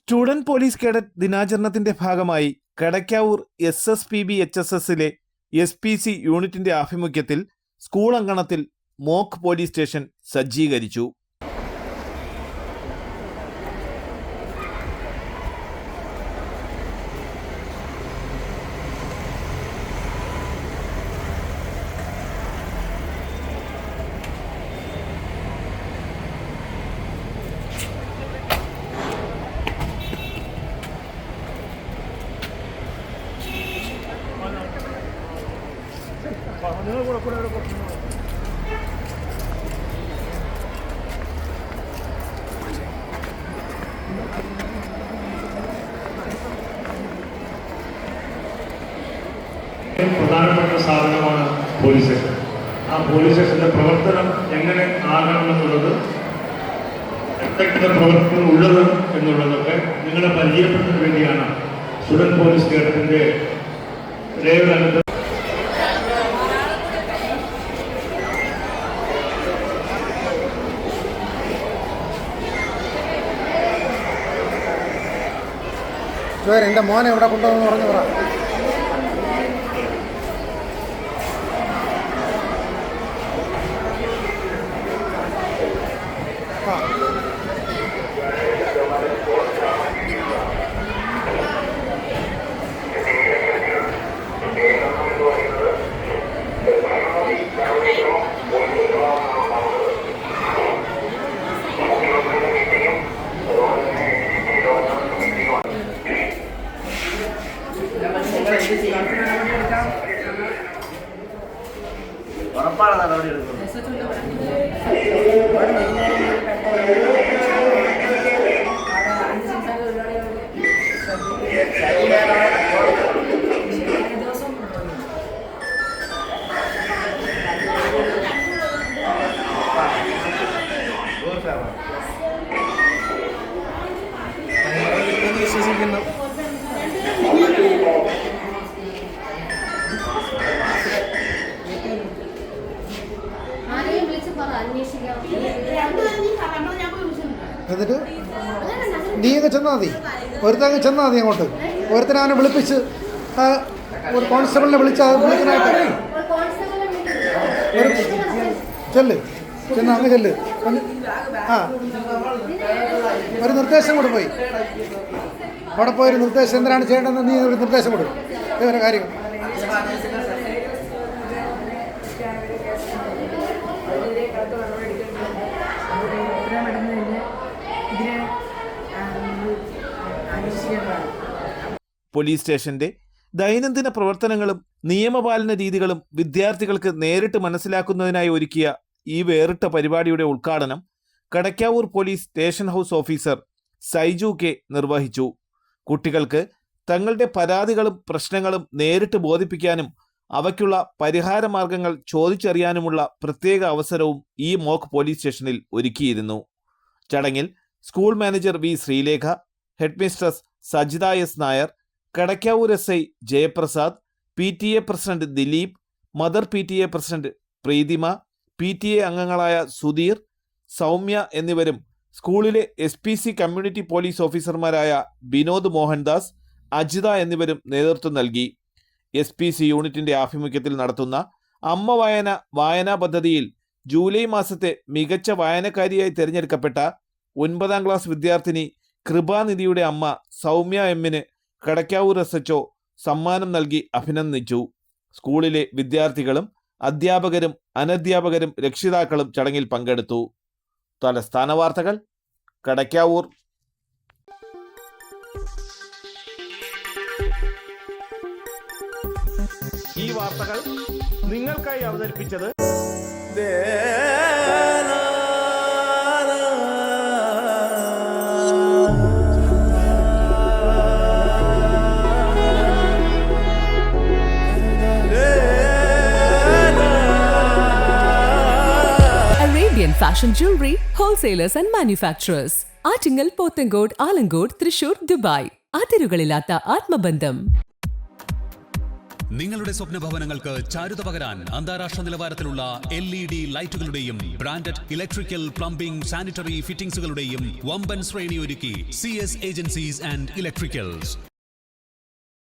Student police cadet ദിനാചരണത്തിന്റെ ഭാഗമായി Kadakkavoor SSPB-HSSലെ SPC യൂണിറ്റിന്റെ ആഭിമുഖ്യത്തിൽ സ്കൂൾ അങ്കണത്തിൽ മോക്ക് പോലീസ് സ്റ്റേഷൻ സജ്ജീകരിച്ചു. പ്രധാനപ്പെട്ട സാധനമാണ് പോലീസ് സ്റ്റേഷൻ. ആ പോലീസ് സ്റ്റേഷന്റെ പ്രവർത്തനം എങ്ങനെ ആകണമെന്നുള്ളത്, എന്തൊക്കെ പ്രവർത്തനം ഉള്ളത് എന്നുള്ളതൊക്കെ നിങ്ങളെ പരിചയപ്പെടുന്നതിന് വേണ്ടിയാണ് സ്റ്റുഡന്റ് പോലീസ് കേഡറ്റിന്റെ രേഖ. എൻ്റെ മോനെ ഇവിടെ കൊണ്ടുവന്ന് പറഞ്ഞു പറ. ഉറപ്പാണ് നടപടി എടുക്കുന്നത്. വിശ്വസിക്കുന്നു. എന്നിട്ട് നീയൊക്കെ ചെന്നാൽ മതി, ഒരുത്തങ്ങ് ചെന്നാൽ മതി. അങ്ങോട്ട് ഒരുത്തനെ അവനെ വിളിപ്പിച്ച് ഒരു കോൺസ്റ്റബിളിനെ വിളിക്കാനായിട്ട് ചെന്ന് അങ്ങ് ചെല്ല്. ഒരു നിർദ്ദേശം കൂടെ പോയി അവിടെ പോയൊരു നിർദ്ദേശം എന്തിനാണ് ചെയ്യേണ്ടതെന്ന് നീ ഒരു നിർദ്ദേശം കൊടുക്കും. ഇവരെ കാര്യം പോലീസ് സ്റ്റേഷന്റെ ദൈനംദിന പ്രവർത്തനങ്ങളും നിയമപാലന രീതികളും വിദ്യാർത്ഥികൾക്ക് നേരിട്ട് മനസ്സിലാക്കുന്നതിനായി ഒരുക്കിയ ഈ വേറിട്ട പരിപാടിയുടെ ഉദ്ഘാടനം Kadakkavoor police station house officer Saiju K നിർവഹിച്ചു. കുട്ടികൾക്ക് തങ്ങളുടെ പരാതികളും പ്രശ്നങ്ങളും നേരിട്ട് ബോധിപ്പിക്കാനും അവയ്ക്കുള്ള പരിഹാര മാർഗങ്ങൾ ചോദിച്ചറിയാനുമുള്ള പ്രത്യേക അവസരവും ഈ മോക്ക് പോലീസ് സ്റ്റേഷനിൽ ഒരുക്കിയിരുന്നു. ചടങ്ങിൽ school manager V Sreelekha, headmistress Sajitha S Nair, Kadakkavoor SI Jayaprasad, PTA president Dileep, mother PTA president Preethima, PTA അംഗങ്ങളായ സുധീർ, സൗമ്യ എന്നിവരും സ്കൂളിലെ SPC കമ്മ്യൂണിറ്റി പോലീസ് ഓഫീസർമാരായ വിനോദ് മോഹൻദാസ്, അജിത എന്നിവരും നേതൃത്വം നൽകി. SPC യൂണിറ്റിന്റെ ആഭിമുഖ്യത്തിൽ നടത്തുന്ന അമ്മ വായന വായനാ പദ്ധതിയിൽ ജൂലൈ മാസത്തെ മികച്ച വായനക്കാരിയായി തിരഞ്ഞെടുക്കപ്പെട്ട 9ാം ക്ലാസ് വിദ്യാർത്ഥിനി കൃപാനിധിയുടെ അമ്മ സൗമ്യ M-ന് കടയ്ക്കാവൂർ SHO സമ്മാനം നൽകി അഭിനന്ദിച്ചു. സ്കൂളിലെ വിദ്യാർത്ഥികളും അധ്യാപകരും അനധ്യാപകരും രക്ഷിതാക്കളും ചടങ്ങിൽ പങ്കെടുത്തു. തലസ്ഥാന വാർത്തകൾ, കടയ്ക്കാവൂർ. ഈ വാർത്തകൾ നിങ്ങൾക്കായി അവതരിപ്പിച്ചത് Fashion jewelry, wholesalers and manufacturers. Attingal, Pothencode, Alamcode, Thrissur, Dubai. അതിരുകളില്ലാത്ത ആത്മബന്ധം. നിങ്ങളുടെ സ്വപ്ന ഭവനങ്ങൾക്ക് ചാരുത പകരാൻ അന്താരാഷ്ട്ര നിലവാരത്തിലുള്ള LED ലൈറ്റുകളുടെയും ബ്രാൻഡഡ് ഇലക്ട്രിക്കൽ, പ്ലംബിംഗ്, സാനിറ്ററി ഫിറ്റിംഗ്സുകളുടെയും വമ്പൻ ശ്രേണി ഒരുക്കി CS ഏജൻസീസ് ആൻഡ് ഇലക്ട്രിക്കൽസ്.